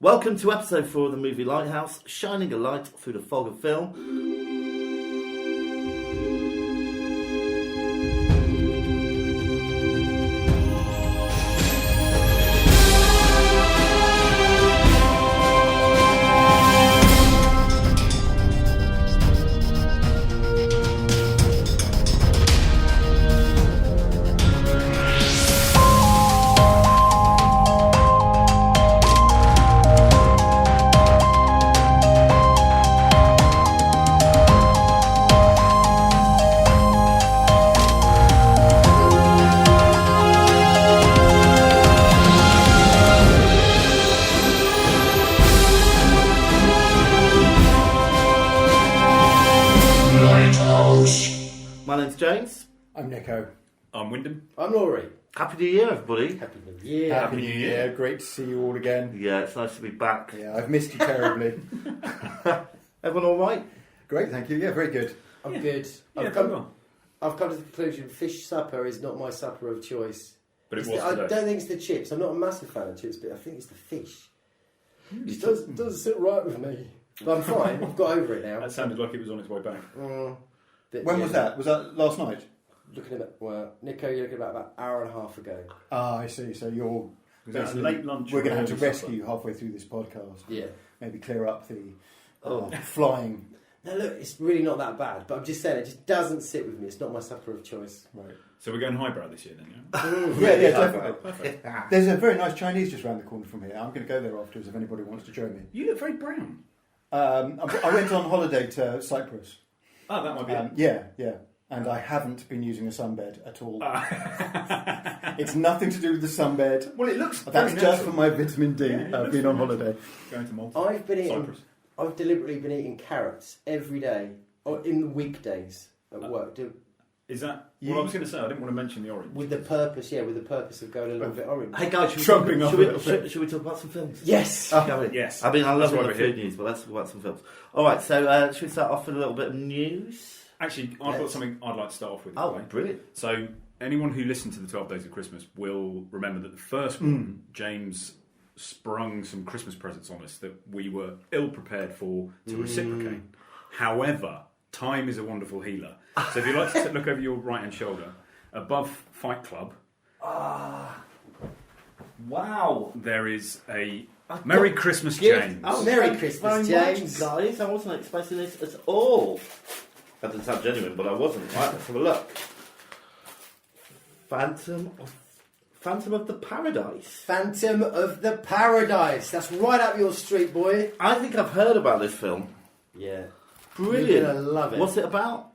Welcome to episode 4 of the movie Lighthouse, shining a light through the fog of film. My name's James. I'm Nico. I'm Wyndham. I'm Laurie. Happy New Year, everybody. Happy New Year. Happy New Year. Great to see you all again. Yeah, it's nice to be back. Yeah, I've missed you terribly. Everyone all right? Great, thank you. Yeah, very good. I'm good. Yeah, I've come to the conclusion fish supper is not my supper of choice. But it was I today. don't think it's the chips. I'm not a massive fan of chips, but I think it's the fish. It doesn't sit right with me. But I'm fine. I've got over it now. That sounded like it was on its way back. When was that? Was that last night? Looking at Nico, you're looking about an hour and a half ago. Ah, I see. So you're... Was that a late lunch? We're going to have to early rescue supper? you halfway through this podcast. Yeah. Maybe clear up the flying. No, look, it's really not that bad. But I'm just saying, it just doesn't sit with me. It's not my supper of choice. Right. So we're going highbrow this year then, Yeah, definitely. Perfect. There's a very nice Chinese just around the corner from here. I'm going to go there afterwards if anybody wants to join me. You look very brown. I went on holiday to Cyprus. Oh, that might be it. Yeah. And I haven't been using a sunbed at all. It's nothing to do with the sunbed. Well, it looks That's very just natural. for my vitamin D. Yeah, I've been on holiday. Going to Malta. I've deliberately been eating carrots every day, or in the weekdays at work. Is that... Well, I was going to say, I didn't want to mention the orange. With the purpose of going a little bit orange. Hey guys, should Trumping up a little bit. we talk about some films? Yes! Shall we? Yes. I mean, I love That's why the we're food here. news, but let's talk about some films. Alright, so should we start off with a little bit of news? Actually, I've got something I'd like to start off with. Oh, today. brilliant. So, anyone who listened to the 12 Days of Christmas will remember that the first one, James sprung some Christmas presents on us that we were ill-prepared for to reciprocate. However, time is a wonderful healer. So if you'd like to look over your right-hand shoulder, above Fight Club, Wow. there is a Merry Christmas, Gift. James. Oh, Merry Thank you Christmas, very James. much, guys. I wasn't expecting this at all. That didn't sound genuine, but I wasn't. Right, let's have a look. Phantom of the Paradise. Phantom of the Paradise. That's right up your street, boy. I think I've heard about this film. Yeah. Brilliant. You're going to love it. What's it about?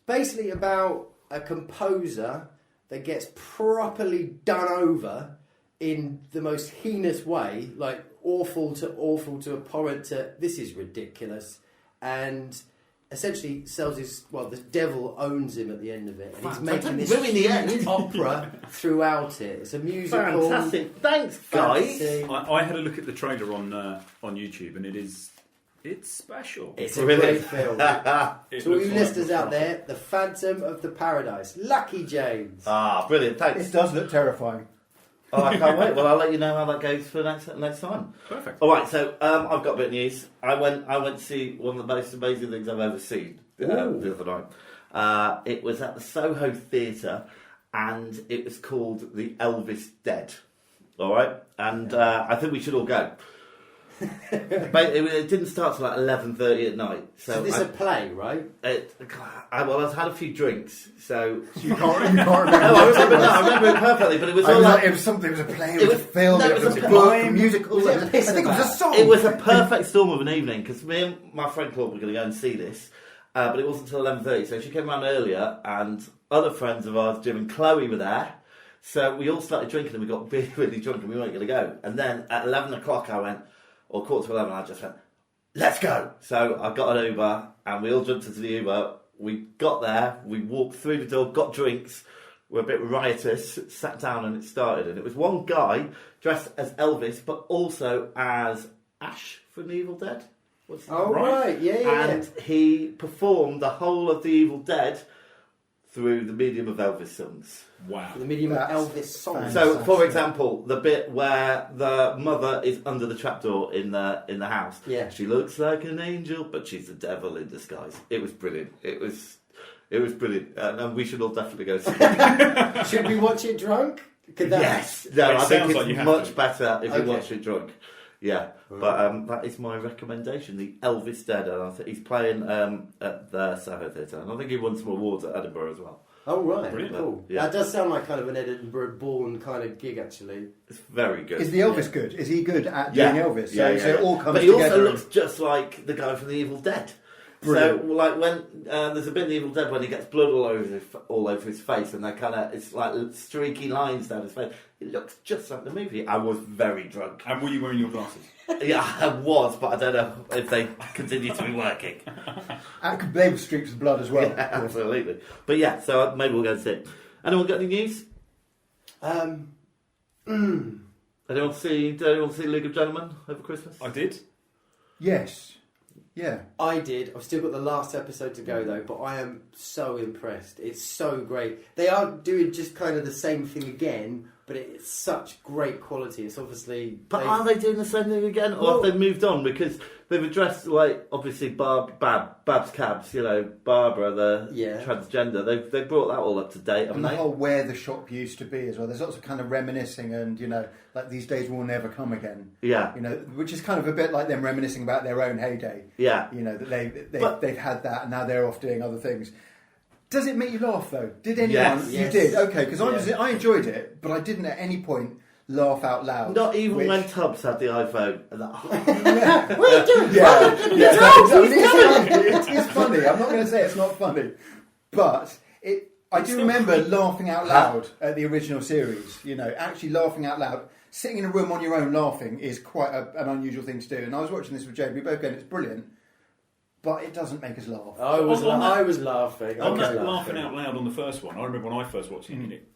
Basically about a composer that gets properly done over in the most heinous way, like awful to abhorrent to this is ridiculous, and essentially sells the devil owns him at the end of it, and he's making this Ruin the end. opera throughout it. It's a musical. Fantastic. Thanks, guys. fantasy. I had a look at the trailer on YouTube, and it's special. It's a great film. It To all looks you like listeners out there, The Phantom of the Paradise. Lucky James. Brilliant. It Thanks. does look terrifying. Oh, I can't wait. Well, I'll let you know how that goes for next time. Perfect. All right. So I've got a bit of news. I went to see one of the most amazing things I've ever seen the other night. It was at the Soho Theatre, and it was called The Elvis Dead. All right, and I think we should all go. But it didn't start till like 11:30 at night. So this is a play, right? I've had a few drinks, so You can't remember. I remember it perfectly. But it was all like It was something. It was a play. It was a film. no, It was a book, a musical. Was it a piss I think it was a about? song. it was a perfect storm of an evening because me and my friend Claude were going to go and see this, but it wasn't until 11:30. So she came around earlier, and other friends of ours, Jim and Chloe, were there. So we all started drinking, and we got really, really drunk, and we weren't going to go. And then at 11 o'clock, I went. Or 11:15, I just went, let's go. So I got an Uber and we all jumped into the Uber. We got there, we walked through the door, got drinks, were a bit riotous, sat down and it started. And it was one guy dressed as Elvis, but also as Ash from The Evil Dead. Oh, right. Yeah. And he performed the whole of The Evil Dead through the medium of Elvis songs. Wow. The medium That's of Elvis songs. So, for example, the bit where the mother is under the trapdoor in the house. Yeah. She looks like an angel, but she's the devil in disguise. It was brilliant. It was brilliant, and we should all definitely go see it. Should we watch it drunk? Could that Yes. No, It I think sounds like you it's have much to. better if you Okay. watch it drunk. Yeah, but that is my recommendation. The Elvis Dead, and I think he's playing at the Soho Theatre, and I think he won some awards at Edinburgh as well. Oh right, Brilliant. cool. Yeah. That does sound like kind of an Edinburgh-born kind of gig, actually. It's very good. Is the Elvis good? Is he good at doing Elvis? So, so it all comes but he together. also looks just like the guy from The Evil Dead. Brilliant. So, like when there's a bit in The Evil Dead when he gets blood all over his face, and it's like streaky lines down his face. It looks just like the movie. I was very drunk. And were you wearing your glasses? Yeah, I was, but I don't know if they continue to be working. They were streaks of blood as well. Yeah, absolutely. But yeah, so maybe we'll go and see it. Anyone got any news? Anyone see League of Gentlemen over Christmas? I did. Yes. Yeah. I did. I've still got the last episode to go though, but I am so impressed. It's so great. They are doing just kind of the same thing again, but it's such great quality. It's obviously. But are they doing the same thing again, or have they moved on? Because they've addressed, like, obviously Babs Cabs, Barbara, the transgender. They've brought that all up to date, haven't And the they? whole where the shop used to be as well. There's lots of kind of reminiscing and, like these days will never come again. Yeah. Which is kind of a bit like them reminiscing about their own heyday. Yeah. That they've had that and now they're off doing other things. Does it make you laugh though? Did anyone? Yes. You did? Okay, because I enjoyed it, but I didn't at any point laugh out loud. Not even when Tubbs had the iPhone. And that, What are you doing? It is funny. I'm not going to say it's not funny, but I do remember laughing out loud at the original series. Actually laughing out loud. Sitting in a room on your own laughing is quite an unusual thing to do. And I was watching this with Jade. We both going, it's brilliant, but it doesn't make us laugh. I was laughing. I was laughing out loud on the first one. I remember when I first watched it.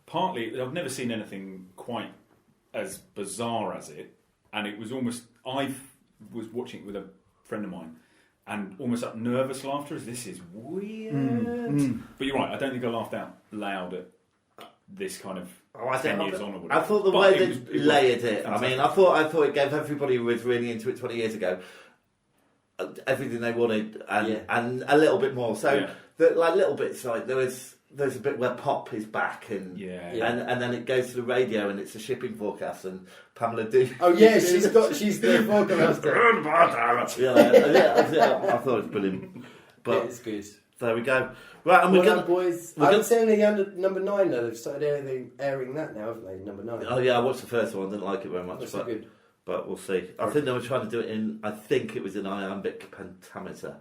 Partly, I've never seen anything quite as bizarre as it, and it was almost. I was watching it with a friend of mine, and almost that nervous laughter as this is weird. But you're right. I don't think I laughed out loud at this kind of 10 years on or whatever. I thought the way they layered it. I mean, I thought it gave everybody who was really into it 20 years ago everything they wanted and a little bit more. So, like little bits, like there's a bit where Pop is back and then it goes to the radio and it's a shipping forecast and Pamela D. Oh yeah, she's the forecaster. I thought it was brilliant. But it's good. There we go. Right, and we're going boys. I haven't seen any under number 9 though. They've started airing that now, haven't they? Number 9. Oh yeah, I watched the first one. Didn't like it very much. That's so good. But we'll see. I think they were trying to do it in. I think it was in iambic pentameter,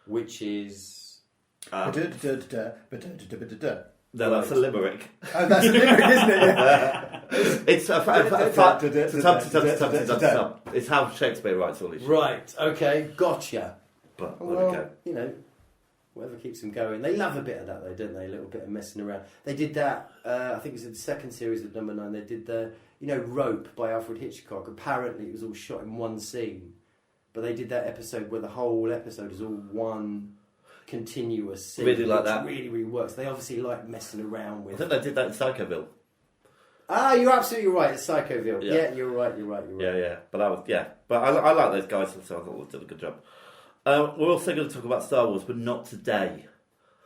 which is. no, that's a limerick. Oh, that's a limerick, isn't it? Yeah. It's how Shakespeare writes all these. Right. Okay. Gotcha. But Well, whatever keeps them going. They love a bit of that though, don't they? A little bit of messing around. They did that. I think it was in the second series of number 9. They did the. Rope by Alfred Hitchcock. Apparently it was all shot in one scene. But they did that episode where the whole episode is all one continuous scene. Really like that. Really, really works. They obviously like messing around with... I think they did that in Psychoville. You're absolutely right. It's Psychoville. Yeah. Yeah, you're right. Yeah. But I like those guys, so I thought they did a good job. We're also going to talk about Star Wars, but not today.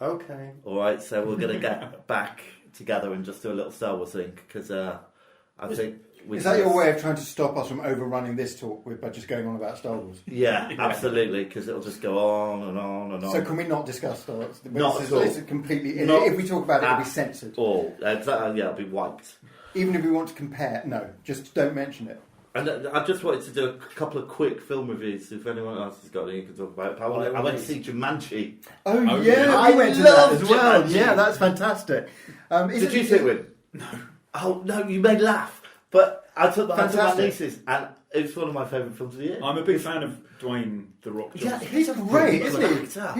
Okay. Alright, so we're going to get back together and just do a little Star Wars thing, because I think... Is that your way of trying to stop us from overrunning this talk by just going on about Star Wars? Yeah, absolutely, because it'll just go on and on and on. So can we not discuss Star Wars? Not at all. It's completely... If we talk about it, it'll be censored. It'll be wiped. Even if we want to compare, no, just don't mention it. And I just wanted to do a couple of quick film reviews. If anyone else has got any, you can talk about it. I went to see Jumanji. Oh yeah, I we went to that love as well. Jumanji. Yeah, that's fantastic. Did you see it with? No. Oh no, you made laugh. But I took my nieces, and it's one of my favourite films of the year. I'm a big fan of Dwayne The Rock Johnson. Yeah, he's great, isn't he?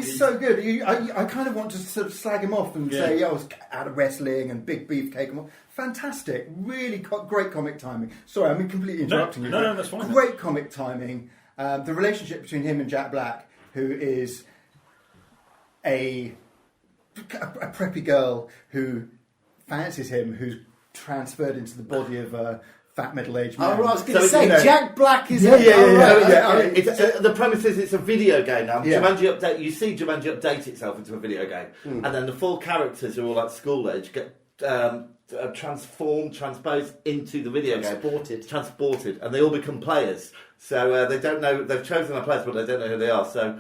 He's so good. I kind of want to sort of slag him off and say, I was out of wrestling and big beefcake. Fantastic. Really great comic timing. Sorry, I'm completely interrupting you. No, that's fine. Great comic timing. The relationship between him and Jack Black, who is a a preppy girl who fancies him, who's transferred into the body of a fat middle-aged man. Oh, I was going to So, say, you know- Jack Black is... Yeah. Okay. It's, the premise is it's a video game now. Yeah. Jumanji update. You see Jumanji update itself into a video game, and then the 4 characters who are all like school age get transposed into the video game, transported, and they all become players. So they don't know they've chosen their players, but they don't know who they are. So,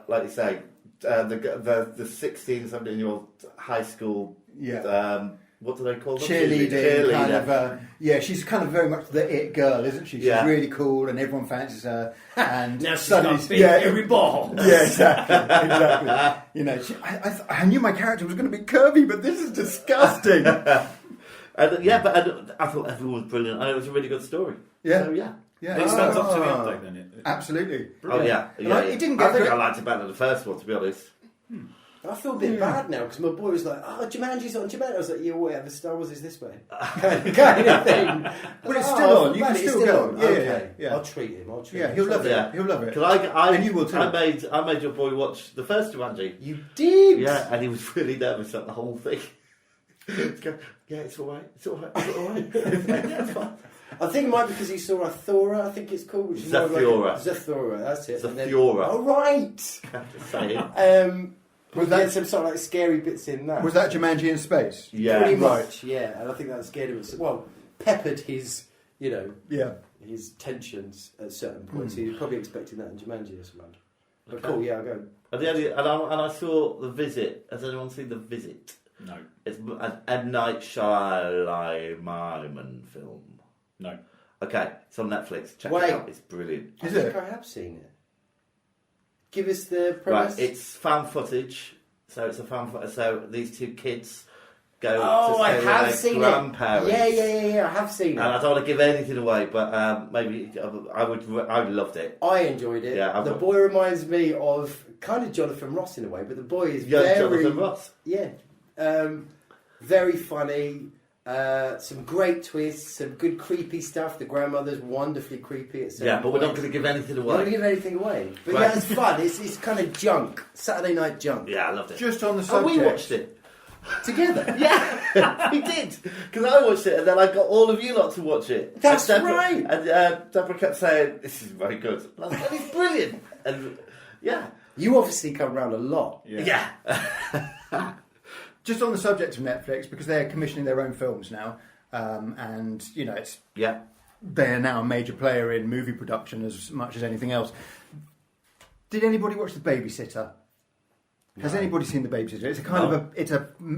like you say, the 16, 17-year-old high school. Yeah. What do they call them? Cheerleading, kind of. She's kind of very much the it girl, isn't she? She's really cool, and everyone fancies her. And Now she's suddenly, got big hairy balls. Yeah, exactly. You know, I knew my character was going to be curvy, but this is disgusting. But I thought everyone was brilliant. And it was a really good story. Yeah. So, yeah. It stands up to the update then. Absolutely. Oh yeah. It didn't I get think very... I liked it better than the first one, to be honest. I feel a bit bad now because my boy was like, "Oh, Jumanji's on Jumanji." I was like, "Yeah, whatever. Star Wars is this way," kind of thing. But it's still on. You can it's still go. on. Yeah, Okay. yeah. I'll treat him. Yeah, he'll love it. Yeah. He'll love it. Because And you will too. I made your boy watch the first Jumanji. You did. Yeah, and he was really nervous at the whole thing. Yeah, it's all right. It's all right. It's all right. Yeah, it's fine. I think it might be because he saw a Thora, I think it's called. Which is more Zephyora. Zephyora, that's it. Zephyora. Oh, right. Just saying. Was There's that some sort of like scary bits in that. was that Jumanji in space? Yeah. Pretty Right. much, yeah. And I think that scared him. Well, peppered his, Yeah. his tensions at certain points. He was probably expecting that in Jumanji or something. But cool, yeah, I'll go. And I saw The Visit. Has anyone seen The Visit? No. It's an M. Night Shyamalan film. No. Okay, it's on Netflix. Check Wait. it out. It's brilliant. I Is think it? I have seen it. Give us the premise. Right, it's found footage. So it's a found footage. So these 2 kids go Oh, to I stay with have their seen grandparents. it. Yeah, I have seen And I it. don't want to give anything away, but maybe I loved it. I enjoyed it. Yeah, the boy reminds me of kind of Jonathan Ross in a way, but the boy is Young very... Jonathan Ross. Yeah. Very funny. Some great twists, some good creepy stuff. The grandmother's wonderfully creepy at certain Yeah, but we're not points. going to give anything We're not going to away. give anything away. But Right. yeah, it's fun. It's kind of junk. Saturday night junk. Yeah, I loved it. Just on the And subject. we watched it. Together. Yeah, we did. Because I watched it and then I got all of you lot to watch it. That's And Deborah, right. And Deborah kept saying, "This is very good." And I was like, "It's brilliant." And yeah. You obviously come round a lot. Yeah. Just on the subject of Netflix, because they're commissioning their own films now, and it's Yeah. they're now a major player in movie production as much as anything else. Did anybody watch The Babysitter? Has anybody seen The Babysitter? It's a kind of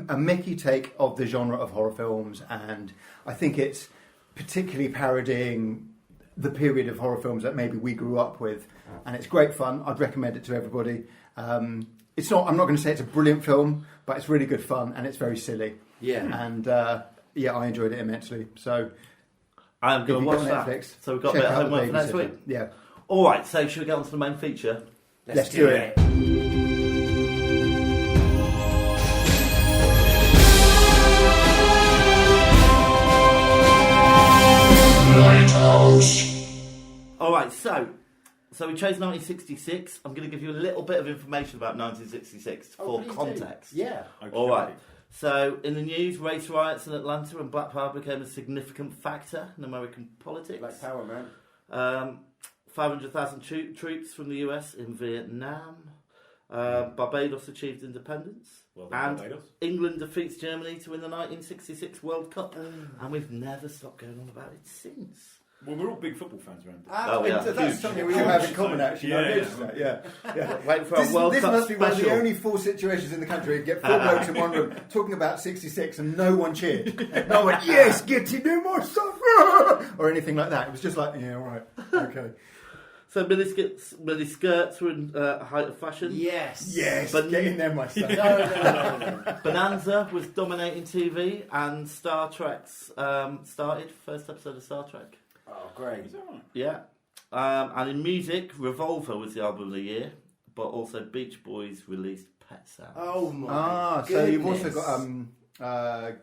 a Mickey take of the genre of horror films, and I think it's particularly parodying the period of horror films that maybe we grew up with, and it's great fun. I'd recommend it to everybody. It's not. I'm not going to say it's a brilliant film, but it's really good fun and it's very silly. Yeah. And I enjoyed it immensely. So I'm if going you've to watch got that. Netflix, So we've got a check bit of out homework The for next Babysitter. week. Yeah. All right, so should we get on to the main feature? Let's do it. Lighthouse. All right, so we chose 1966. I'm going to give you a little bit of information about 1966 for please do. context. Yeah. Okay. All right. So, in the news, race riots in Atlanta and black power became a significant factor in American politics. Black power, man. 500,000 troops from the US in Vietnam. Barbados achieved independence. Well done, And Barbados. England defeats Germany to win the 1966 World Cup. And we've never stopped going on about it since. Well, we're all big football fans around here. Oh, yeah. That's Huge. something we have in common, actually. Yeah, I yeah. noticed that. Yeah. Waiting for our This, World this Cup must be one of the special. only 4 situations in the country. Get 4 blokes in one room talking about 66 and no one cheered. No one went, yes, get to do more stuff, or anything like that. It was just like, yeah, right, okay. So mini skirts were in height of fashion. Yes. Yes, But- get in there, my son. No. Bonanza was dominating TV, and Star Trek's started. First episode of Star Trek. Oh, great. Is that right? Yeah. And in music, Revolver was the album of the year, but also Beach Boys released Pet Sounds. Oh my. So you've also goodness. got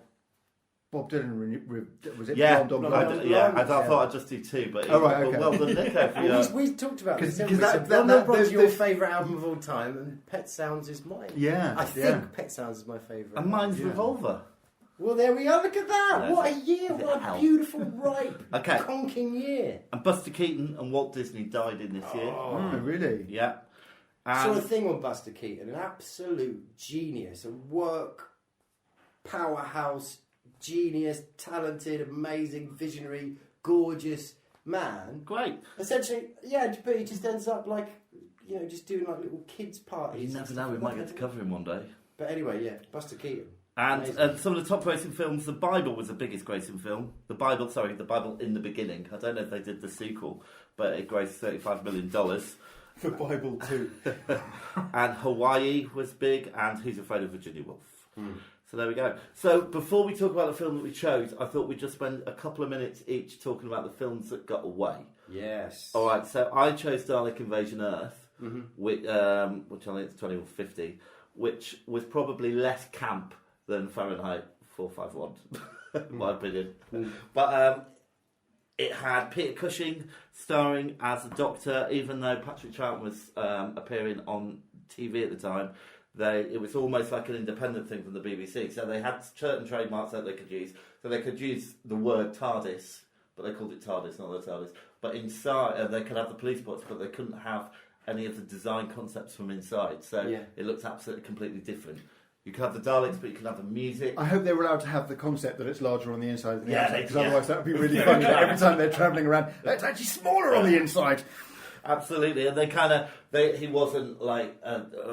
Bob Dylan was it? Yeah, Blonde on I Blonde? thought I'd just do two, but, right, okay. but well done, Nico. For your... We talked about this. Because Blonde on Blonde's your favourite album of all time, and Pet Sounds is mine. Yeah, I think Pet Sounds is my favourite. And mine's Revolver. Well, there we are. Look at that. Yeah, what a year. is it What a hell? beautiful, ripe, Okay. conking year. And Buster Keaton and Walt Disney died in this year. Oh, really? Yeah. Saw a And thing on Buster Keaton, an absolute genius, a work powerhouse, genius, talented, amazing, visionary, gorgeous man. great. Essentially, yeah, but he just ends up like, just doing like little kids' You parties. never know, we might get to cover him one day. But anyway, yeah, Buster Keaton. And Amazing. some of the top grossing films, The Bible was the biggest grossing film. The Bible in the Beginning. I don't know if they did the sequel, but it grossed $35 million. For Bible too. And Hawaii was big, and Who's Afraid of Virginia Woolf. So there we go. So before we talk about the film that we chose, I thought we'd just spend a couple of minutes each talking about the films that got away. Yes. All right, so I chose Dalek Invasion Earth, which I think is 20 or 50, which was probably less camp than Fahrenheit 451, in my opinion. But it had Peter Cushing starring as a doctor, even though Patrick Troughton was appearing on TV at the time. It was almost like an independent thing from the BBC. So they had certain trademarks that they could use. So they could use the word TARDIS, but they called it TARDIS, not the TARDIS. But inside, they could have the police box, but they couldn't have any of the design concepts from inside. So it looks absolutely completely different. You can have the Daleks, but you can have the music. I hope they were allowed to have the concept that it's larger on the inside than the Yeah, outside, because yeah. otherwise that would be really funny. Every time they're travelling around, it's actually smaller on the inside. Absolutely, and he wasn't like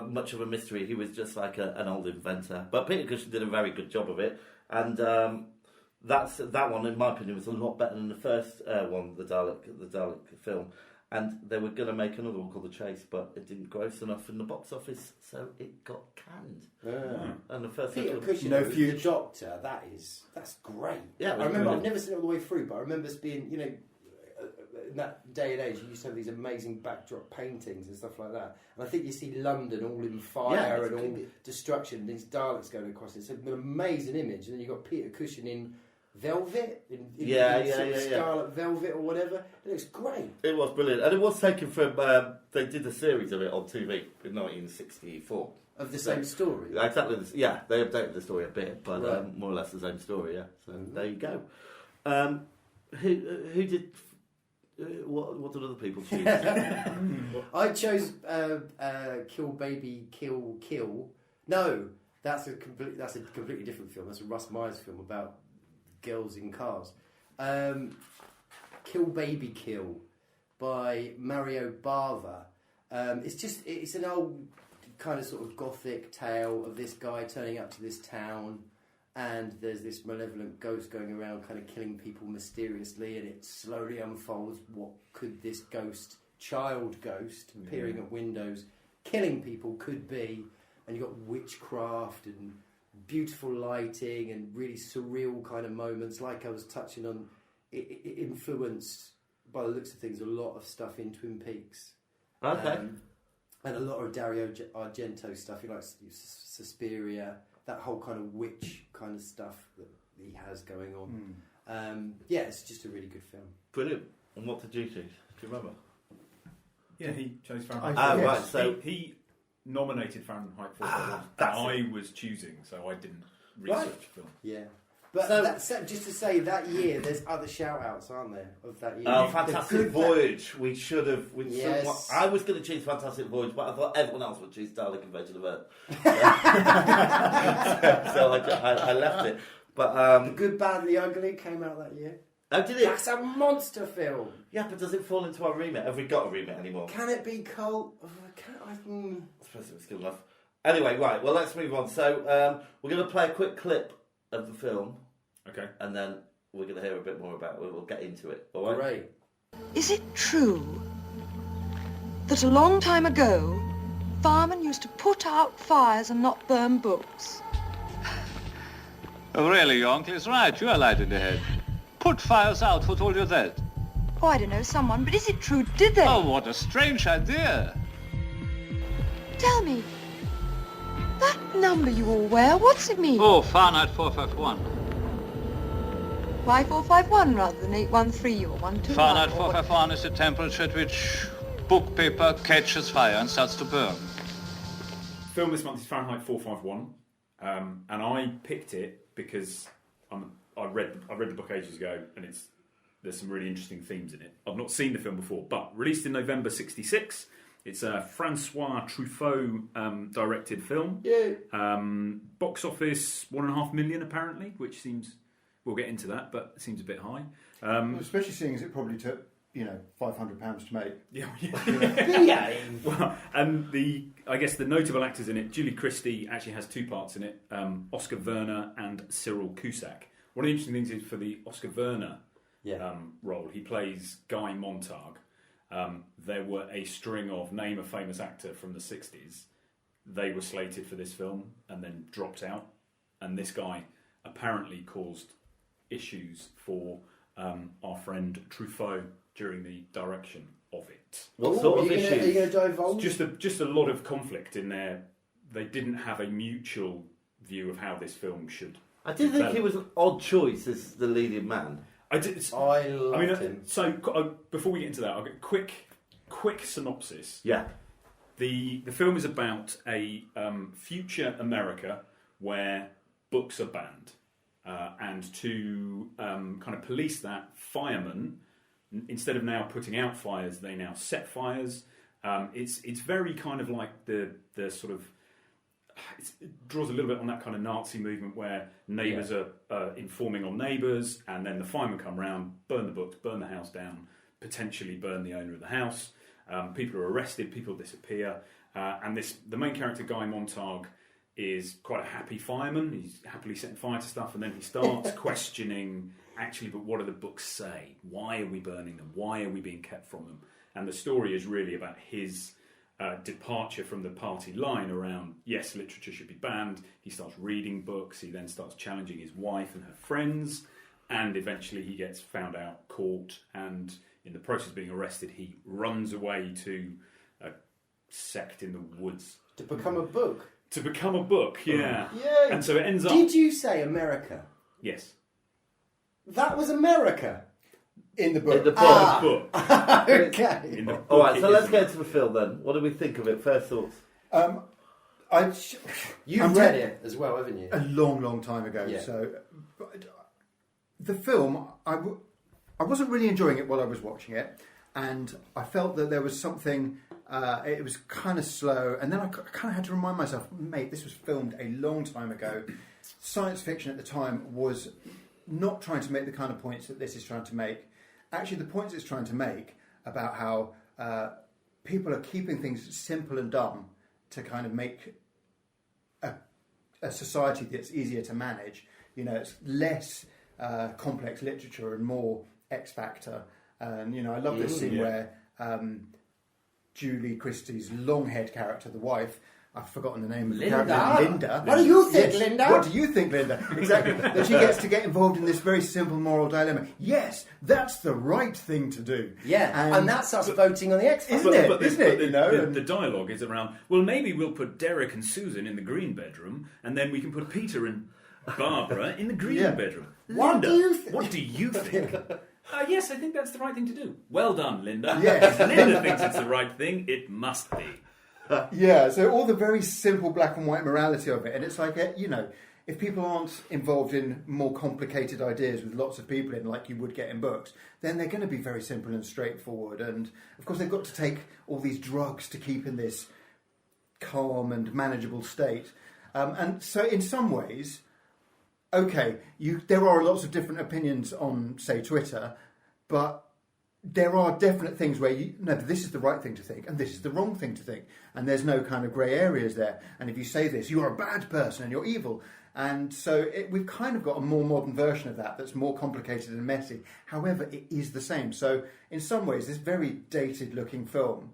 much of a mystery. He was just like an old inventor. But Peter Cushing did a very good job of it, and that one, in my opinion, was a lot better than the first one, the Dalek film. And they were going to make another one called The Chase, but it didn't gross enough in the box office, so it got canned. And the first Peter one, Cushing, No the future. Doctor, that's great. Yeah, it was I remember, brilliant. I've never seen it all the way through, but I remember us being, in that day and age, you used to have these amazing backdrop paintings and stuff like that. And I think you see London all in fire and all destruction, and these Daleks going across it. It's an amazing image. And then you've got Peter Cushing in velvet, in scarlet velvet or whatever. It looks great. it was brilliant, and it was taken from. They did a series of it on TV in 1964. Of the same story. Exactly. Yeah, they updated the story a bit, but Right. more or less the same story. Yeah. So there you go. Who did? What did other people choose? I chose Kill Baby Kill. No, that's a completely different film. That's a Russ Myers film about girls in cars. Kill Baby Kill by Mario Bava. It's an old kind of sort of gothic tale of this guy turning up to this town, and there's this malevolent ghost going around kind of killing people mysteriously, and it slowly unfolds what could this child ghost appearing at windows killing people could be. And you've got witchcraft and beautiful lighting and really surreal kind of moments, like I was touching on. It influenced, by the looks of things, a lot of stuff in Twin Peaks. Okay. And a lot of Dario Argento stuff. He likes Suspiria, that whole kind of witch kind of stuff that he has going on. It's just a really good film. Brilliant. And what did you choose? Do you remember? Yeah, he chose Fahrenheit. Yes. Right. So He nominated Fahrenheit 451 that that's I was choosing, so I didn't research the film. Yeah. But just to say, that year, there's other shout-outs, aren't there, of that year? Fantastic The good- Voyage. We should have. Yes. I was going to choose Fantastic Voyage, but I thought everyone else would choose Dalek Invasion of Earth. so I left it. But The Good, Bad and the Ugly came out that year. oh, did it? That's a monster film. Yeah, but does it fall into our remit? Have we got a remit anymore? Can it be cult? I suppose it was good enough. Anyway, right. Well, let's move on. So we're going to play a quick clip of the film, Okay. and then we're going to hear a bit more about it. We'll get into it. All right. Great. Is it true that a long time ago, firemen used to put out fires and not burn books? Oh, really, your uncle is right. You are light in the head. Put fires out. Who told you that? Oh, I don't know, someone, but is it true? Did they? Oh, what a strange idea. Tell me, that number you all wear, what's it mean? Oh, Fahrenheit 451. Why 451 rather than 813 or 121? Fahrenheit or- 451 is the temperature at which book paper catches fire and starts to burn. Film this month is Fahrenheit 451, and I picked it because I read the book ages ago, and there's some really interesting themes in it. I've not seen the film before, but released in November '66. It's a Francois Truffaut directed film. Yeah. Box office 1.5 million apparently, which seems, we'll get into that, but it seems a bit high. Especially seeing as it probably took, £500 to make. Yeah. Well, and I guess the notable actors in it, Julie Christie actually has two parts in it, Oscar Werner and Cyril Cusack. One of the interesting things is for the Oscar Werner role, he plays Guy Montag. There were a string of name a famous actor from the 60s. They were slated for this film and then dropped out. And this guy apparently caused issues for our friend Truffaut during the direction of it. What sort of Are you issues? going to divulge? Just a lot of conflict in there. They didn't have a mutual view of how this film should. I did think he was an odd choice as the leading man. I did. I loved him. So before we get into that, I'll get a quick synopsis. Yeah. The film is about a future America where books are banned, and to kind of police that, firemen, instead of now putting out fires, they now set fires. It's very kind of like the sort of. It draws a little bit on that kind of Nazi movement where neighbours are informing on neighbours, and then the firemen come round, burn the books, burn the house down, potentially burn the owner of the house. People are arrested, people disappear, and the main character, Guy Montag, is quite a happy fireman. He's happily setting fire to stuff, and then he starts questioning, actually, but what do the books say? Why are we burning them? Why are we being kept from them? And the story is really about his departure from the party line around, yes, literature should be banned. He starts reading books. He then starts challenging his wife and her friends, and eventually he gets found out, caught, and in the process of being arrested, he runs away to a sect in the woods. To become a book. To become a book, yeah. Yeah. And so it ends up... Did you say America? Yes. That was America. In the book. In the book. In the book. Okay. In the book All right, it so let's is- get into the film then. What do we think of it? First thoughts. You've read it as well, haven't you? A long time ago. Yeah. So, but the film, I wasn't really enjoying it while I was watching it, and I felt that there was something. It was kind of slow, and then I kind of had to remind myself, mate, this was filmed a long time ago. Science fiction at the time was not trying to make the kind of points that this is trying to make. Actually, the points it's trying to make about how people are keeping things simple and dumb to kind of make a society that's easier to manage. It's less complex literature and more X Factor. And, I love this scene where Julie Christie's long-haired character, the wife, I've forgotten the name of the character. Linda. What do you think, Yes. Linda? What do you think, Linda? Exactly. That she gets to get involved in this very simple moral dilemma. Yes, that's the right thing to do. Yeah, and that's us voting on the X Factor. Isn't it? The dialogue is around, well, maybe we'll put Derek and Susan in the green bedroom, and then we can put Peter and Barbara in the green bedroom. What Linda, do you think? What do you think? Yes, I think that's the right thing to do. Well done, Linda. Yes. If Linda thinks it's the right thing, it must be. Yeah, so all the very simple black and white morality of it, and it's like, if people aren't involved in more complicated ideas with lots of people in, like you would get in books, then they're going to be very simple and straightforward. And of course, they've got to take all these drugs to keep in this calm and manageable state. And so, in some ways, okay, there are lots of different opinions on, say, Twitter, but there are definite things where this is the right thing to think and this is the wrong thing to think, and there's no kind of grey areas there. And if you say this, you're a bad person and you're evil. And so we've kind of got a more modern version of that's more complicated and messy. However, it is the same. So in some ways, this very dated looking film,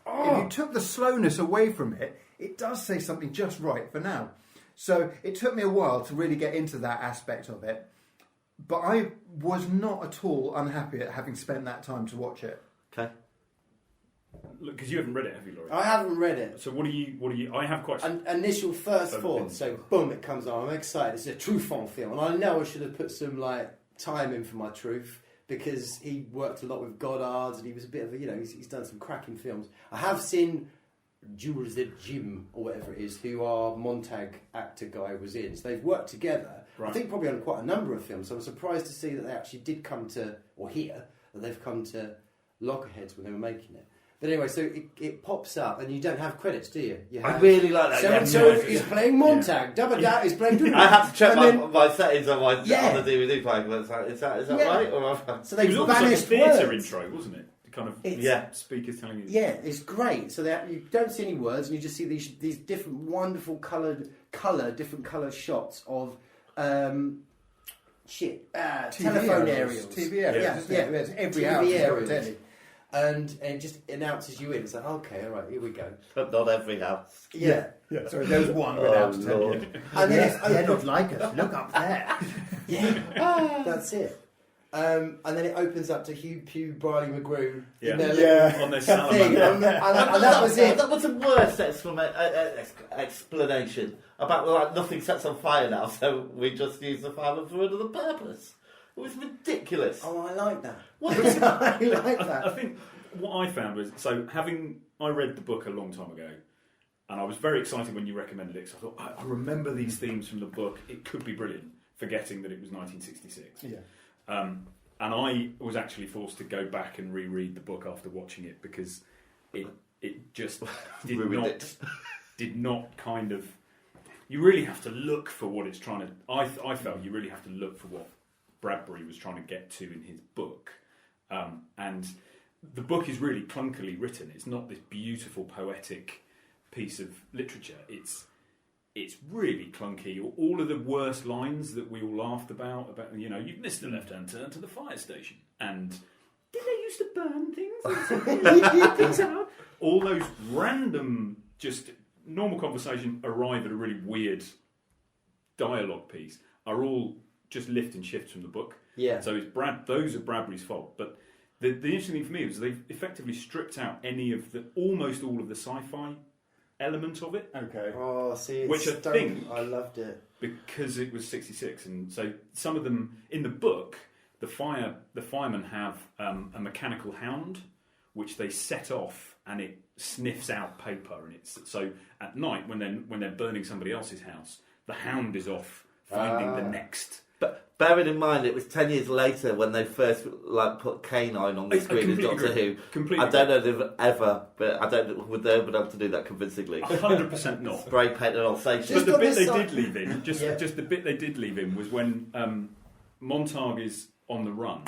if you took the slowness away from it, it does say something just right for now. So it took me a while to really get into that aspect of it. But I was not at all unhappy at having spent that time to watch it. Okay. Look, because you haven't read it, have you, Laurie? I haven't read it. So what do you? I have quite. Initial first Some thought. things. So boom, it comes on. I'm excited. It's a Truffaut film, and I know I should have put some timing for my truth, because he worked a lot with Goddard and he was a bit of a, he's done some cracking films. I have seen Jules the Jim, or whatever it is, who our Montag actor guy was in. So they've worked together, I think probably on quite a number of films. So I was surprised to see that they actually did come to, or hear that they've come to Loggerheads when they were making it. But anyway, so it pops up, and you don't have credits, do you? You have, I really like that. So and so is playing Montag. Double that is playing. I have to check and my settings on on the DVD player. Is that right? Or so It they've was almost like a banished theatre words. intro, wasn't it? Kind of speakers telling you. Yeah, it's great. So that you don't see any words, and you just see these different wonderful different colour shots of telephone aerials. TV aerials. Yeah. There's every TV hour. aerials. And it just announces you in. It's like, okay, all right, here we go. But not every house. Yeah. Sorry, there's one without to tell you. And then Yes, they look like us. Look up there. that's it. And then it opens up to Hugh Pugh, Barley McGrew. Yeah. In their On their thing, salamander. and that was it. That was the worst explanation about nothing sets on fire now, so we just use the fireman for another purpose. It was ridiculous. Oh, I like that. What I like that. I think what I found was, I read the book a long time ago, and I was very excited when you recommended it, because I thought, I remember these themes from the book, it could be brilliant, forgetting that it was 1966. Yeah. And I was actually forced to go back and reread the book after watching it, because it just did not kind of... You really have to look for what it's trying to... I felt you really have to look for what Bradbury was trying to get to in his book. And the book is really clunkily written. It's not this beautiful, poetic piece of literature. It's really clunky. All of the worst lines that we all laughed about, you've missed the left-hand turn to the fire station. And did they used to burn things? Things out? All those random, just normal conversation arrive at a really weird dialogue piece are all just lift and shifts from the book. Yeah. So those are Bradbury's fault. But the interesting thing for me was they've effectively stripped out almost all of the sci-fi element of it. Okay. Oh, see, Which I think I loved it because it was 66, and so some of them in the book, the firemen have a mechanical hound which they set off, and it sniffs out paper, and it's so at night when they're burning somebody else's house, the hound is off finding the next. But bearing in mind, it was 10 years later when they first put Canine on the screen in Doctor Who. Completely I don't know if they've ever, but I don't know would they have been able to do that convincingly. 100% not. Spray paint and Alsatian. But the on bit this they side- did leave in, just the bit they did leave in was when Montag is on the run,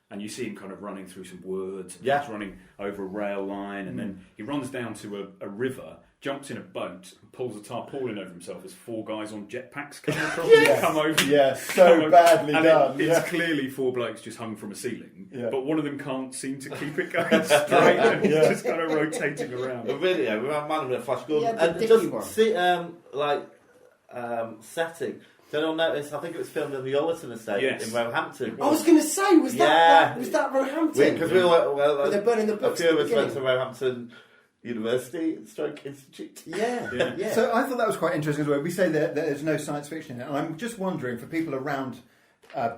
and you see him kind of running through some woods. And he's running over a rail line, and then he runs down to a river, jumps in a boat, and pulls a tarpaulin over himself as four guys on jetpacks come across. Come over. Yeah, so badly and done. It's clearly four blokes just hung from a ceiling, Yeah. but one of them can't seem to keep it going straight, and he's just kind of rotating around. A video with our man with a Flash Gordon. Yeah, the And dicky just one. see, setting. Did anyone notice? I think it was filmed in the Ollerton estate Yes. in Roehampton. I was going to say, was that Roehampton? Because we were, Were they burning the a books few at of the us went to beginning? Roehampton University / Institute. Yeah. So I thought that was quite interesting as well. We say that there's no science fiction in it, and I'm just wondering for people around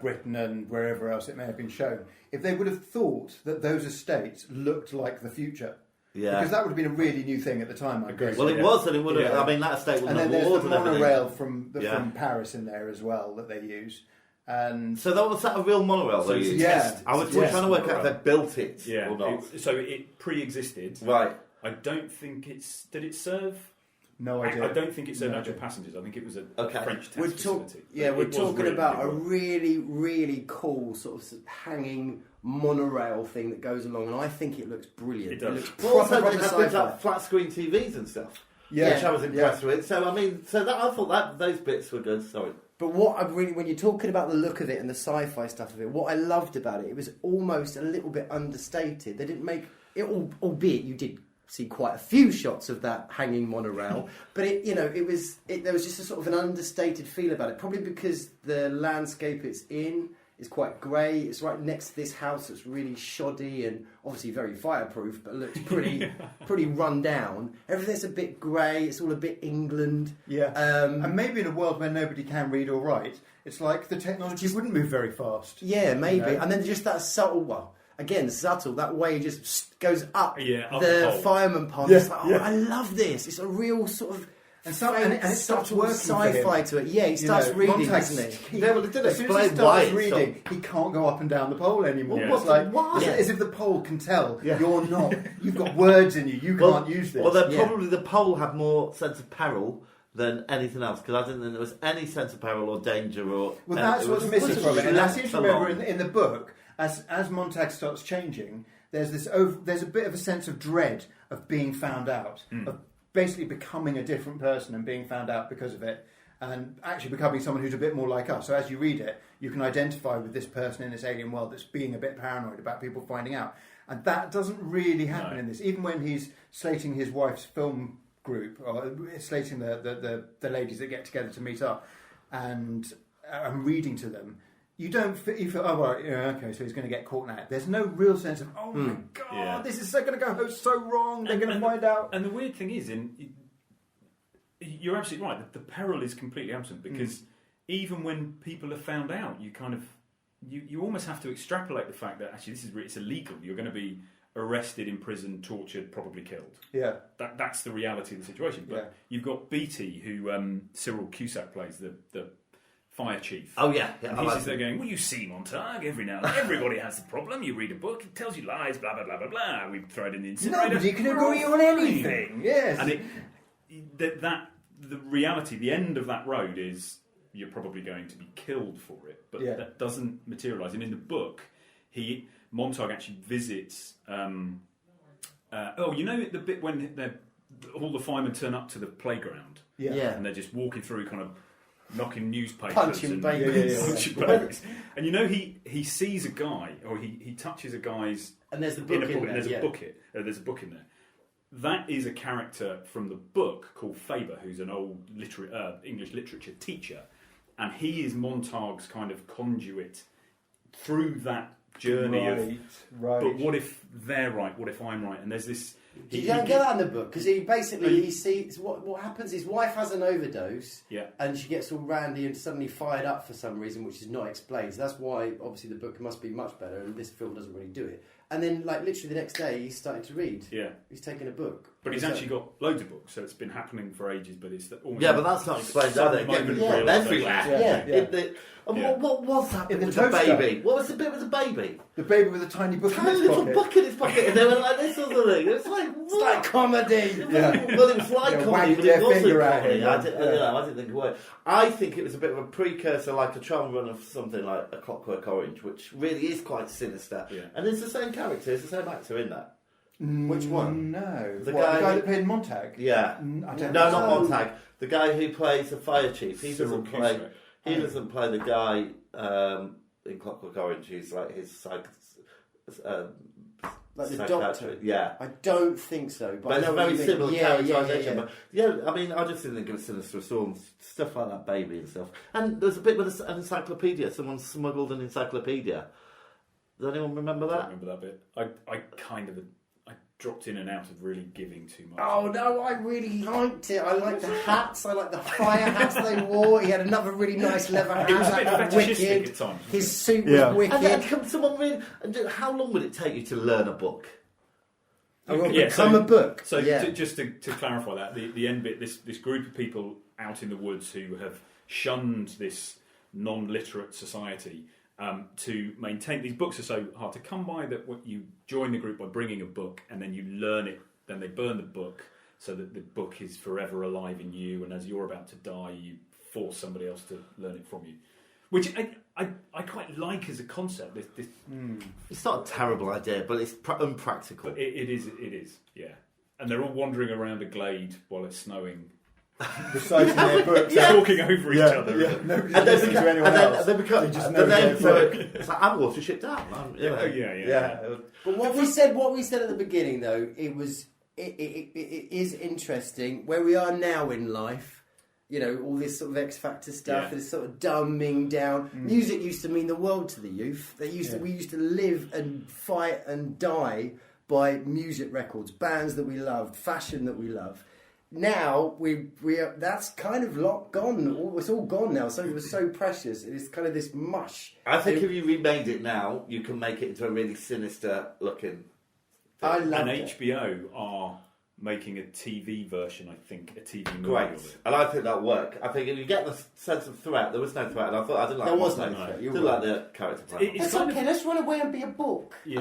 Britain and wherever else it may have been shown, if they would have thought that those estates looked like the future. Yeah. Because that would have been a really new thing at the time, I guess. Well, it was, and it would have. Yeah. I mean, that estate And wouldn't then have there's walls the and everything. monorail from Paris in there as well that they use. And So was that a real monorail? So they it's a used? test. I was Yes. trying to work out if they built it Yeah, or not. so it pre-existed. Right. I don't think did it serve? no idea. I don't think it served No actual idea. passengers. I think it was a Okay. French test We're facility. we're It was talking really about big a one. really, really cool sort of hanging monorail thing that goes along, and I think it looks brilliant. It does. looks Well, also, proper they had sci-fi. things like flat screen TVs and stuff, Yeah. which I was impressed with. So I mean, I thought that those bits were good. Sorry. But what I really, when you're talking about the look of it and the sci-fi stuff of it, what I loved about it, it was almost a little bit understated. They didn't make it, albeit you did see quite a few shots of that hanging monorail, but there was just a sort of an understated feel about it. Probably because the landscape it's in It's quite grey. It's right next to this house that's really shoddy and obviously very fireproof, but looks pretty run down. Everything's a bit grey. It's all a bit England. Yeah. And maybe in a world where nobody can read or write, it's like the technology wouldn't move very fast. Yeah, maybe. You know? And then just that subtle, that way just goes up up the pole. fireman pole. Yeah, It's like, I love this. It's a real sort of And it starts subtle working sci-fi for to it. Yeah, he starts reading, doesn't he? Yeah, well, it did as soon as explain he why starts it's reading, he can't go up and down the pole anymore. Yeah. It's like Why? as if the pole can tell Yeah. you're not. You've got words in you. You can't use this. Well, then Yeah. probably the pole had more sense of peril than anything else, because I didn't think there was any sense of peril or danger or... Well, that's it what's was missing just from it. And I left seem to remember alone. in the book, as Montag starts changing, there's a bit of a sense of dread of being found out, of basically becoming a different person and being found out because of it, and actually becoming someone who's a bit more like us. So as you read it, you can identify with this person in this alien world that's being a bit paranoid about people finding out. And that doesn't really happen in this. Even when he's slating his wife's film group, or slating the ladies that get together to meet up, and reading to them, you feel, oh, right, yeah, okay, so he's going to get caught now. There's no real sense of, oh my God, this is going to go so wrong, they're going to find out. And the weird thing is, you're absolutely right, the peril is completely absent, because even when people have found out, you kind of, you almost have to extrapolate the fact that actually it's illegal. You're going to be arrested, imprisoned, tortured, probably killed. Yeah. That's the reality of the situation. But you've got Beatty, who Cyril Cusack plays, the fire chief. Oh, yeah. And he's just there going, well, you see, Montag, every now and then, everybody has the problem. You read a book, it tells you lies, blah, blah, blah, blah, blah. We throw it in the incinerator. Nobody can We're all agree on fine. anything. Yes. And the reality, the end of that road is you're probably going to be killed for it. But that doesn't materialise. And in the book, Montag actually visits... you know the bit when all the firemen turn up to the playground? Yeah. And they're just walking through kind of knocking newspapers Punching and babies. punching babies. And you know he sees a guy, or he touches a guy's And there's the book in there. there's a book in there. That is a character from the book called Faber, who's an old English literature teacher, and he is Montag's kind of conduit through that journey of. But what if they're right? What if I'm right? And there's this. You don't get that in the book, because he sees what happens. His wife has an overdose, and she gets all randy and suddenly fired up for some reason, which is not explained. So that's why, obviously, the book must be much better, and this film doesn't really do it. And then, literally the next day, he's starting to read. Yeah, he's taking a book, but he's actually got loads of books, so it's been happening for ages. But it's almost but that's not explained either. Everywhere. What was that bit with the baby? What was the bit with the baby? The baby with a tiny book in Tiny his little pocket. book in his pocket, and they were like this sort of thing. It's like, what? It's like comedy. Well, it was like comedy, wagging but their it wasn't finger at comedy. him. I didn't think it was. I think it was a bit of a precursor, like a trial run of something like A Clockwork Orange, which really is quite sinister. Yeah. And it's the same character, it's the same actor in that. Which one? No. The guy guy that played Montag? Yeah. I don't No, know. not Montag. The guy who plays the fire chief. He Cyril doesn't play. Cusack. He doesn't play the guy in Clockwork Orange. He's like his Like the psychiatrist. doctor? Yeah. I don't think so. But it's I a know what very you mean. similar characterisation. Yeah. But yeah, I mean, I just didn't think it was Sinister Storm, stuff like that, baby and stuff. And there's a bit with an encyclopedia. Someone smuggled an encyclopedia. Does anyone remember that? I remember that bit. I dropped in and out of really giving too much. Oh no, I really liked it. I liked the hats. I liked the fire hats they wore. He had another really nice leather hat. It was a bit That was fetishistic wicked. at times. His suit was wicked. And then comes someone read. And how long would it take you to learn a book? Become a book. So just to clarify that, the end bit, this group of people out in the woods who have shunned this non-literate society to maintain. These books are so hard to come by that you join the group by bringing a book and then you learn it. Then they burn the book so that the book is forever alive in you, and as you're about to die, you force somebody else to learn it from you. Which I quite like as a concept. It's not a terrible idea, but it's unpractical. But it is, yeah. And they're all wandering around a glade while it's snowing, Reciting their books. talking over each other. Yeah. Nobody's listening to anyone else. They just know then their book. it's like I'm watership down. Yeah. But what we said at the beginning, though, it is interesting where we are now in life. You know, all this sort of X Factor stuff, Yeah. this sort of dumbing down. Music used to mean the world to the youth. We used to live and fight and die by music records, bands that we loved, fashion that we love. Now we are, that's kind of gone. It's all gone now. So it was so precious. It's kind of this mush. I think if you remade it now, you can make it into a really sinister looking. I love And it. HBO are making a TV version, I think, a TV movie Great, of it. and I think that'll work. I think if you get the sense of threat, there was no threat, and I thought I didn't like. There was the- no threat, you're Didn't right. like the character plan. It's kind of, let's run away and be a book. yeah.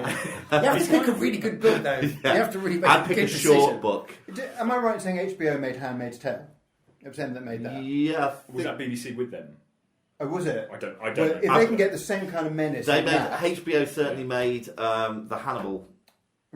You have to pick a really good book, though. You have to really make I'd a pick good a short decision. book. Am I right in saying HBO made Handmaid's Tale? It was them that made that. Yeah, Was that BBC with them? Oh, was it? I don't Well, know. if they can get the same kind of menace, they in made that, HBO certainly made the Hannibal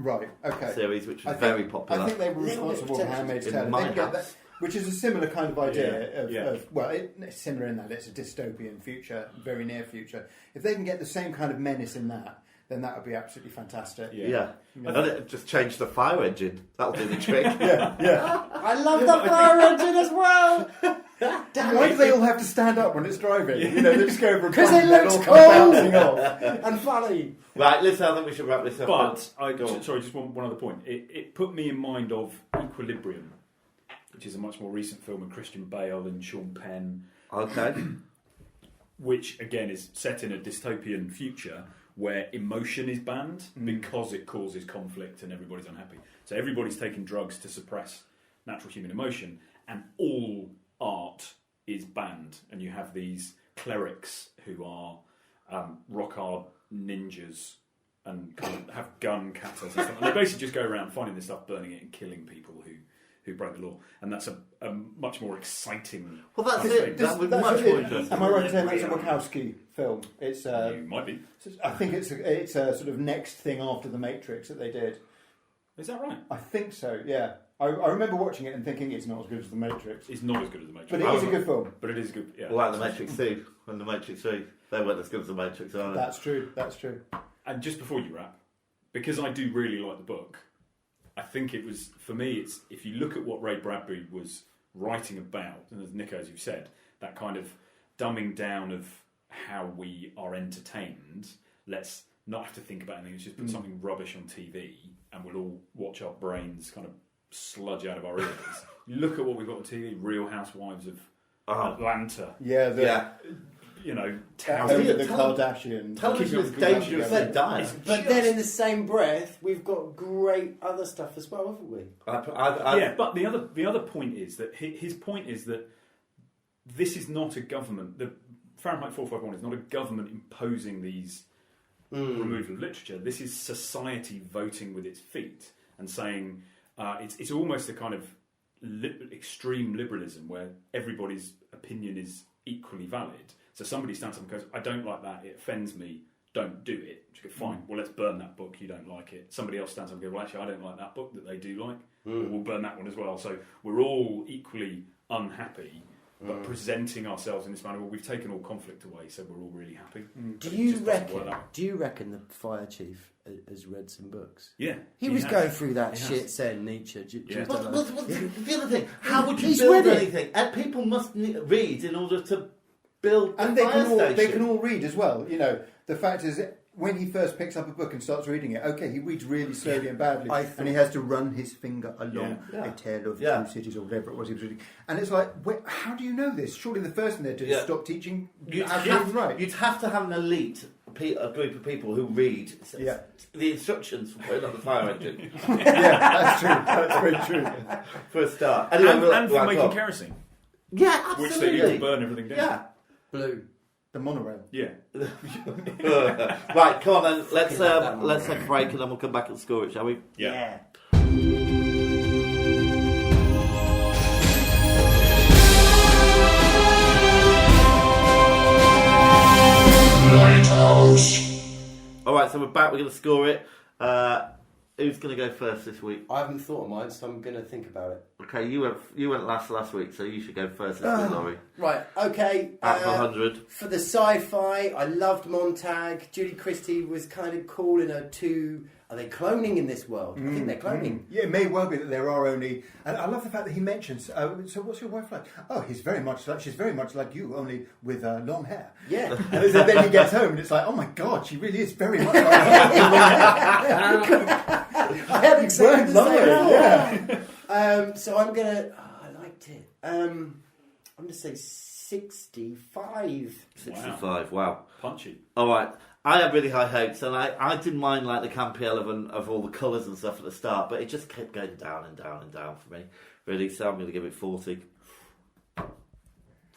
right? Okay. series, which was I think- very popular. I think they were Little bit responsible for potential. Handmaid's In Tale. If my they can get house. that, which is a similar kind of idea Yeah. of well, it's similar in that it's a dystopian future, very near future. If they can get the same kind of menace in that, then that would be absolutely fantastic. yeah. And it just changed the fire engine. That'll do the trick. I love the fire engine as well. Why do they all have to stand up when it's driving? You know, they just go over a Because bump it and then looks all come bouncing off. cool and funny. Right, listen, I think we should wrap this up. But sorry, just one other point. It put me in mind of Equilibrium, which is a much more recent film with Christian Bale and Sean Penn, Okay. which again is set in a dystopian future where emotion is banned because it causes conflict and everybody's unhappy. So everybody's taking drugs to suppress natural human emotion, and all art is banned. And you have these clerics who are rock hard ninjas and kind of have gun katas and stuff. And they basically just go around finding this stuff, burning it, and killing people who break the law. And that's a much more exciting. Well, that's thing. it. That would be much more interesting. Am I right in saying that's a Wachowski film? It's You might be. I think it's a sort of next thing after The Matrix that they did. Is that right? I think so. Yeah, I remember watching it and thinking it's not as good as The Matrix, It's not as good as The Matrix. but it is a good film. But it is good. Yeah. Like the Matrix 2 and the Matrix 3. They weren't as good as the Matrix, are they? That's true. That's true. And just before you wrap, because I do really like the book, I think it was, for me, it's if you look at what Ray Bradbury was writing about, and as Nico, as you've said, that kind of dumbing down of how we are entertained, let's not have to think about anything, let's just put something rubbish on TV and we'll all watch our brains kind of sludge out of our ears. Look at what we've got on TV, Real Housewives of Atlanta, Yeah, Yeah. you know, Home Town. with the Kardashians. Television is Keeping Up with the dangerously Kardashians. dire. But then in the same breath, we've got great other stuff as well, haven't we? Yeah, but the other point is that his point is that this is not a government. The Fahrenheit 451 is not a government imposing these removal of literature. This is society voting with its feet and saying it's almost a kind of extreme liberalism where everybody's opinion is equally valid. So somebody stands up and goes, "I don't like that. It offends me. Don't do it." You go, "Fine. Well, let's burn that book. You don't like it." Somebody else stands up and goes, "Well, actually, I don't like that book that they do like. We'll burn that one as well." So we're all equally unhappy, but presenting ourselves in this manner. Well, we've taken all conflict away, so we're all really happy. Do But it you just doesn't work reckon? that way. Do you reckon the fire chief has read some books? Yeah, He was has. going through that He shit, has. saying Nietzsche. Yeah. But the other thing, how would you He's build read it. anything? And people must read in order to build And the they fire can all station. read as well. You know, the fact is, when he first picks up a book and starts reading it, okay, he reads really slowly and badly, and he has to run his finger along Yeah. a tale of Yeah. two cities or whatever it was he was reading. And it's like, how do you know this? Surely the first thing they'd do is Yeah. stop teaching You'd how to read and write. you'd have to have an elite a group of people who read Yeah. the instructions for putting up the fire engine Yeah, that's true. That's very true. for a start. Anyway, And for right, making go on. kerosene, Yeah, which absolutely. they use to burn everything down. Yeah. Blue. The monorail. Yeah. Right, come on then. Let's take a break and then we'll come back and score it, shall we? Yeah. All right, so we're back. We're going to score it. Who's going to go first this week? I haven't thought of mine, so I'm going to think about it. Okay, you went last week, so you should go first this week, Laurie. Right, okay. Out of 100. For the sci-fi, I loved Montag. Julie Christie was kind of calling her to... Are they cloning in this world? I think they're cloning. Yeah, it may well be that there are only... And I love the fact that he mentions, so what's your wife like? Oh, she's very much like you, only with long hair. Yeah. And so then he gets home and it's like, oh my God, she really is very much like you. I had exactly the same Yeah. so I'm going to... Oh, I liked it. I'm going to say 65. 65, wow. Punchy. All right. I had really high hopes, and I didn't mind like the campy element of all the colours and stuff at the start, but it just kept going down and down and down for me, really. So I'm going to give it 40.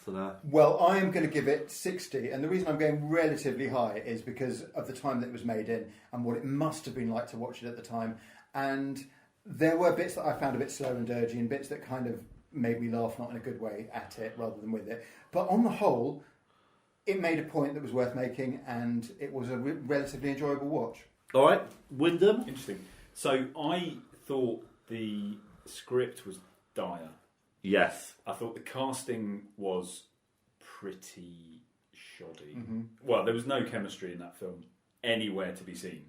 So there. Well, I am going to give it 60, and the reason I'm going relatively high is because of the time that it was made in and what it must have been like to watch it at the time. And there were bits that I found a bit slow and dirgy, and bits that kind of made me laugh, not in a good way, at it rather than with it. But on the whole, it made a point that was worth making, and it was a relatively enjoyable watch. All right, Wyndham. Interesting. So I thought the script was dire. Yes. I thought the casting was pretty shoddy. Mm-hmm. Well, there was no chemistry in that film anywhere to be seen.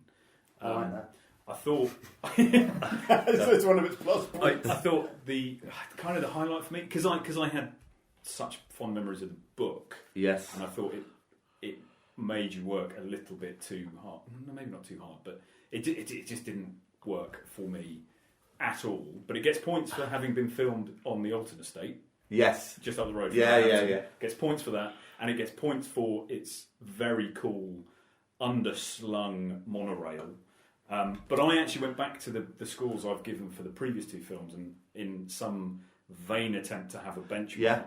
I like that. I thought It's one of its plus points. I thought the kind of the highlight for me because I had such fond memories of the book. Yes. And I thought it made you work a little bit too hard. No, maybe not too hard, but it just didn't work for me at all. But it gets points for having been filmed on the Alton estate. Yes. Just up the road from Yeah. Southampton. Gets points for that, and it gets points for its very cool underslung monorail. But I actually went back to the scores I've given for the previous two films, and in some vain attempt to have a benchmark, Yeah.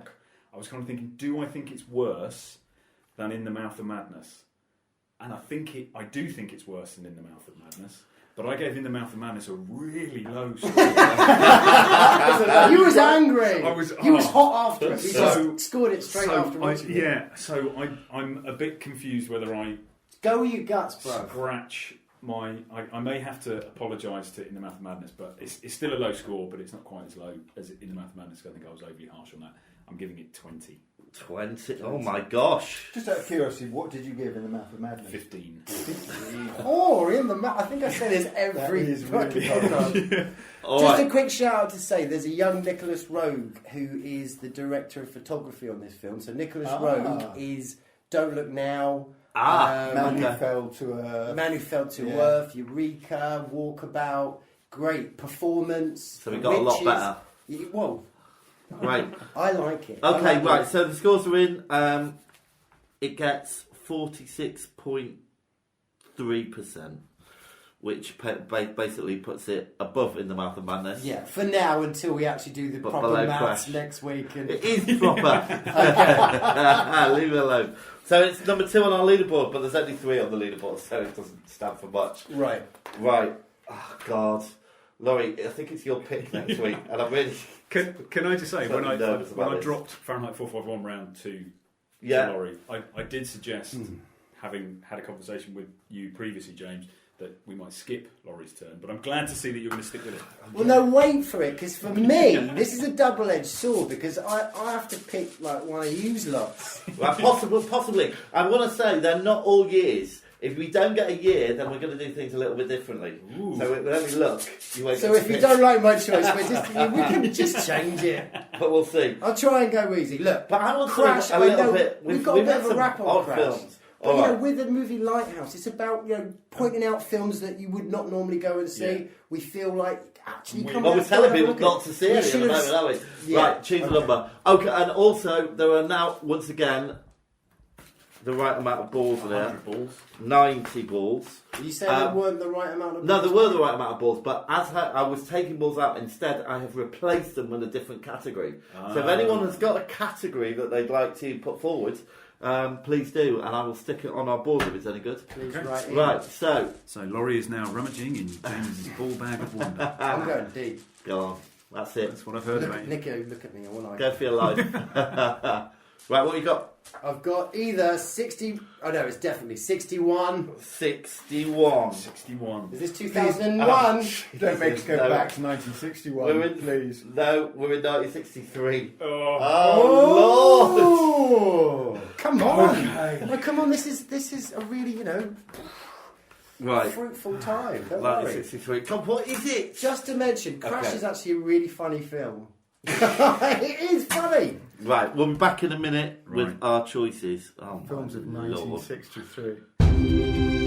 I was kind of thinking, do I think it's worse than In the Mouth of Madness? And I do think it's worse than In the Mouth of Madness. But I gave In the Mouth of Madness a really low score. You was angry. He was hot after it. He So- just scored it straight afterwards. I'm a bit confused whether I Go with your guts, bro. scratch I may have to apologise to In the Mouth of Madness, but it's still a low score, but it's not quite as low as In the Mouth of Madness. I think I was overly harsh on that. I'm giving it 20. 20. Oh my gosh. Just out of curiosity, what did you give In the Mouth of Madness? 15. Or in the I think I say this every That is really fucking hard. podcast. All Just right. a quick shout out to say there's a young Nicholas Rogue who is the director of photography on this film. So Nicholas Rogue is Don't Look Now. Man Who Okay. Fell to Earth. Man Who Fell to Yeah. Earth, Eureka, Walkabout, great performance. So we got a lot Witches. better. Well, Right. I like it. Okay, right. So the scores are in. It gets 46.3%, which basically puts it above In the Mouth of Madness. Yeah, for now until we actually do the But proper below maths Crash. next week. And It is proper. Leave it alone. So it's number 2 on our leaderboard, but there's only 3 on the leaderboard, so it doesn't stand for much. Right. Right. Oh, God. Laurie, I think it's your pick next week, and I'm really... Can I just say, when Slightly nervous I about this. dropped Fahrenheit 451 round to Yeah. Laurie, I did suggest, having had a conversation with you previously, James, that we might skip Laurie's turn, but I'm glad to see that you're going to stick with it. Well, no, wait for it, because for me, this is a double-edged sword, because I have to pick like one of you's lots. Right, possibly. I want to say they're not all years. If we don't get a year, then we're going to do things a little bit differently. Ooh. So let me look. You won't So get if to you pick. don't like my choice, we can just change it. But we'll see. I'll try and go easy. Look, But I want to Crash, a little I know, bit. we've got a bit had of a some rap on odd Crash. films. But All you right. know, with the movie Lighthouse, it's about pointing out films that you would not normally go and see. Yeah. We feel like actually come Well, out we're telling and have a people look not at to it. see We it at the should have moment, aren't we? Yeah. Right, choose a number. Okay, and also there are now, once again, the right amount of balls in there. 100 balls. 90 balls. You said there weren't the right amount of No, balls? there were the right amount of balls, but as I was taking balls out, instead I have replaced them with a different category. So if anyone has got a category that they'd like to put forward, please do, and I will stick it on our board if it's any good. Please Okay. write in. Right, so, So Laurie is now rummaging in James's ball bag of wonder. I'm going deep. go on. That's it. That's what I've heard about you. Nico, look at me. I want Go for your life. Right, what you got? I've got either 60... Oh, no, it's definitely 61. 61. 61. Is this 2001? Don't make us go No. back to 1961, We're in, please. No, we're in 1963. Oh. Oh, Lord! Come on. No, come on, this is a really, Right, fruitful time. Don't worry. 1963. Come on, what is it? Just to mention, Crash Okay. is actually a really funny film. It is funny. Right, we'll be back in a minute with Right. our choices. Oh, my Films of Lord. 1963.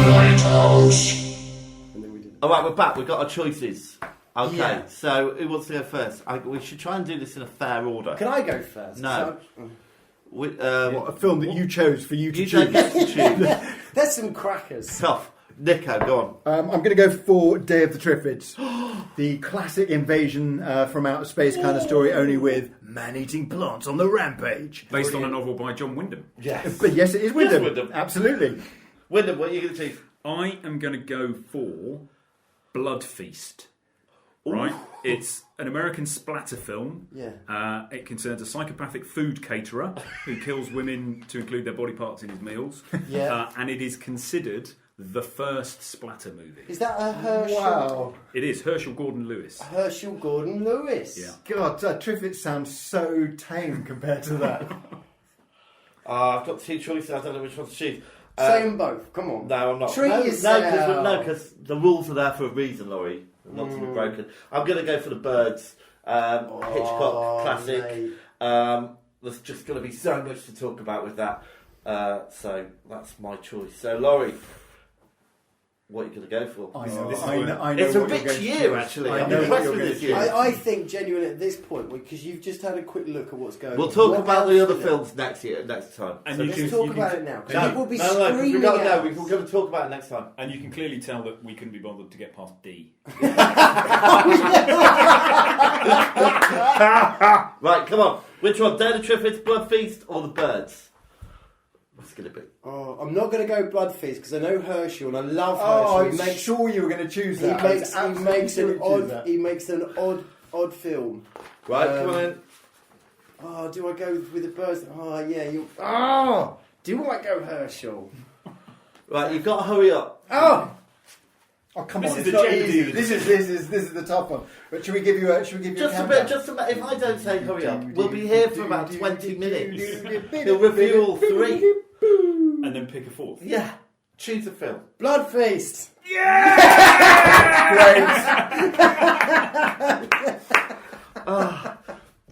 Lighthouse. And then we did. All right, we're back. We've got our choices. Okay, Yeah. so who wants to go first? We should try and do this in a fair order. Can I go first? No. So- We, A film that you chose for you to you don't choose. get to choose. There's some crackers. Tough. Nico, go on. I'm going to go for Day of the Triffids. The classic invasion from outer space kind of story, only with man-eating plants on the rampage. Based on a novel by John Wyndham. Yes. But yes, it is Wyndham. Wyndham. Absolutely. Wyndham, what are you going to choose? I am going to go for Blood Feast. Right? It's an American splatter film. Yeah. It concerns a psychopathic food caterer who kills women to include their body parts in his meals. Yeah. And it is considered the first splatter movie. Is that a Herschel? Wow. It is Herschel Gordon Lewis. Herschel Gordon Lewis. Yeah. God, Triffids sounds so tame compared to that. I've got two choices. I don't know which one to choose. Say them both. Come on. No, I'm not. Treat no, yourself. because the rules are there for a reason, Laurie. Not to be broken. I'm going to go for The Birds. Hitchcock classic. Mate. There's just going to be so much to talk about with that. So that's my choice. So, Laurie, what are you going to go for? I know. This is I where- know, I know It's a what you're rich going to year, choose. actually. I I'm know what impressed you're with going this to year. choose. I think genuinely at this point, because you've just had a quick look at what's going on. We'll talk what about else the other is it? films next time. And So you Let's can- talk you about can- it now. 'Cause No, people will be no, 'cause we're screaming going out. we're going to talk about it next time. And you can clearly tell that we couldn't be bothered to get past D. Right, come on. Which one? Day of the Triffids, Blood Feast, or The Birds? What's it going to be? Oh, I'm not going to go Blood Feast because I know Herschel and I love Oh, Herschel. I'm sure you were going to choose He that. I was makes absolutely an sure you'd choose odd. that. He makes an odd film. Right, come on in. Oh, do I go with The Birds? Oh, yeah. Oh, do I go Herschel? Right, you've got to hurry up. Oh, Oh, come This on, is it's the not Jeopardy easy. of the This is the tough one. But should we give you a Just a countdown? bit, if I don't say hurry up, we'll be here for about 20 minutes. He'll review all three. And then pick a fourth. Yeah, choose a film. Blood Feast.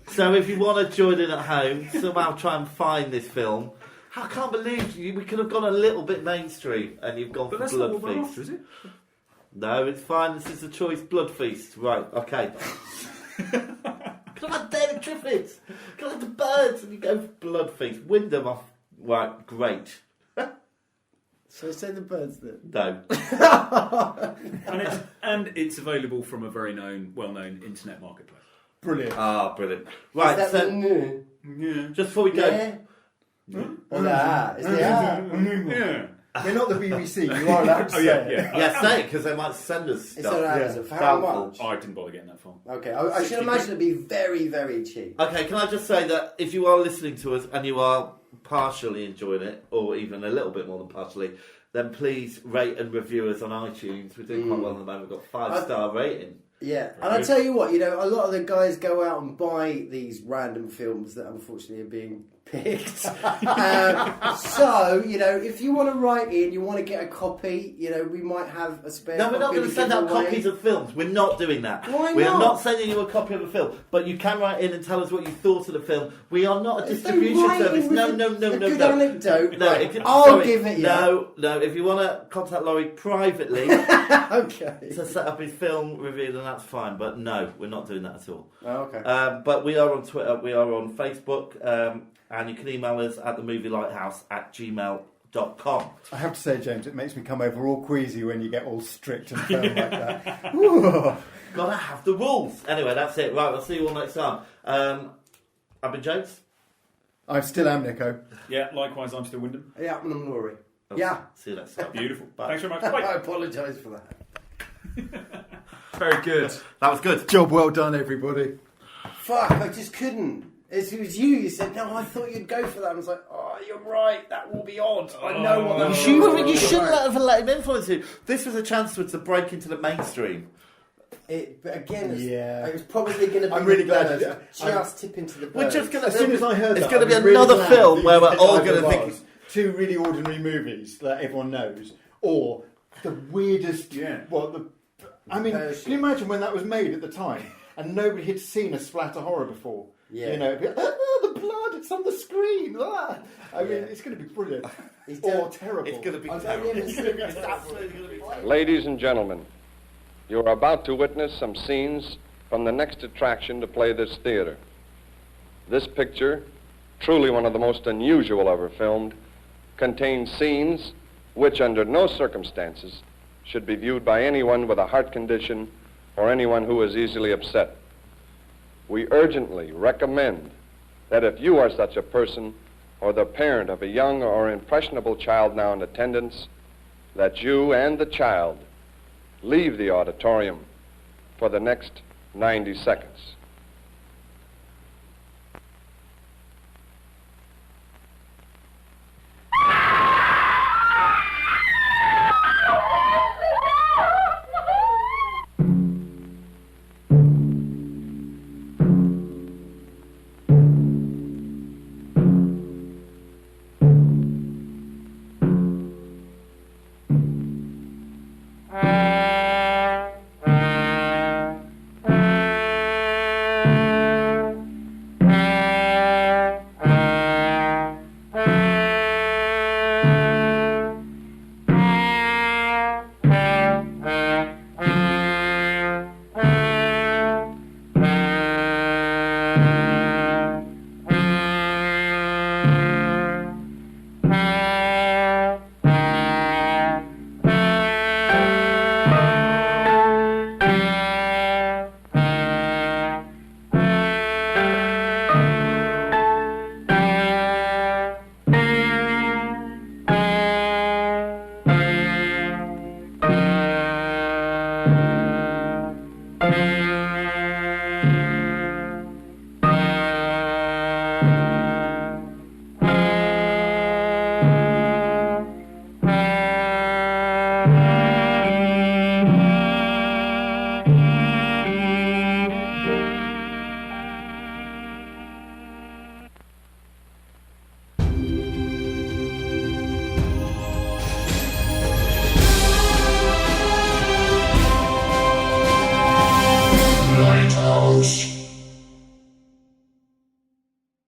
So if you want to join in at home, somehow try and find this film. I can't believe we could have gone a little bit mainstream and you've gone But for that's not Blood what we're Feast. after, is it? No, it's fine. This is the choice. Blood Feast. Right, okay. Can I have Day of the Triffids? Can I have The Birds? And you go for Blood Feast. Wyndham off. Right, great. So I say The Birds then. No. And it's available from a very well-known internet marketplace. Brilliant. Ah, brilliant. Right, Is that so the Yeah. just before we go, yeah? Or the ah? Is the ah? Yeah. We're not the BBC. You are allowed to Oh say yeah, it. yeah. yeah, say it because they might send us It's stuff. on Yeah. Amazon. For how Doubtful. much? Oh, I didn't bother getting that far. Okay, I should 60 imagine it'd be very, very cheap. Okay, can I just say that if you are listening to us and you are partially enjoying it, or even a little bit more than partially, then please rate and review us on iTunes. We're doing quite well at the moment. We've got 5-star rating. Yeah, and I tell you what, a lot of the guys go out and buy these random films that unfortunately are being picked. So, if you want to write in, you want to get a copy, we might have a spare No, copy. we're not going to to send give out away. copies of films. We're not doing that. Why We're not? not sending you a copy of a film, but you can write in and tell us what you thought of the film. We are not a If they distribution write in service. with No. a good anecdote, No, right, it- I'll sorry. give it you. No. If you want to contact Laurie privately Okay. to set up his film review, then that's fine. But no, we're not doing that at all. Oh, okay. But we are on Twitter, we are on Facebook, and you can email us at themovielighthouse@gmail.com. I have to say, James, it makes me come over all queasy when you get all strict and firm like that. Ooh. Gotta have the rules. Anyway, that's it. Right, we'll see you all next time. I've been James. I still am, Nico. Yeah, likewise, I'm still Wyndham. Yeah, I'm Laurie. I'll Yeah. See you next time. Beautiful. Bye. Thanks very much. I Bye. apologise for that. Very good. That was good. Job well done, everybody. Fuck, I just couldn't. It was you. You said, no, I thought you'd go for that. I was like, oh, you're right. That will be odd. I know what that will be. You shouldn't have let him influence you. This was a chance for it to break into the mainstream. But again, Yeah. it was probably going to be I'm really glad the you- birds, just tip into the birds. We're just going As soon as I heard it's that, going to be I'm really another glad film that where you we're did all either going to of think. us. Two really ordinary movies that everyone knows, or the weirdest. Yeah. Can you imagine when that was made at the time and nobody had seen a splatter horror before? Yeah. You know, it'd be like, oh, the blood, it's on the screen. Ah. I mean, it's going to be brilliant. Or terrible. It's going to be I'll terrible. go in and see it. It's absolutely going to be terrible. Ladies and gentlemen, you are about to witness some scenes from the next attraction to play this theater. This picture, truly one of the most unusual ever filmed, contains scenes which under no circumstances should be viewed by anyone with a heart condition or anyone who is easily upset. We urgently recommend that if you are such a person or the parent of a young or impressionable child now in attendance, that you and the child leave the auditorium for the next 90 seconds.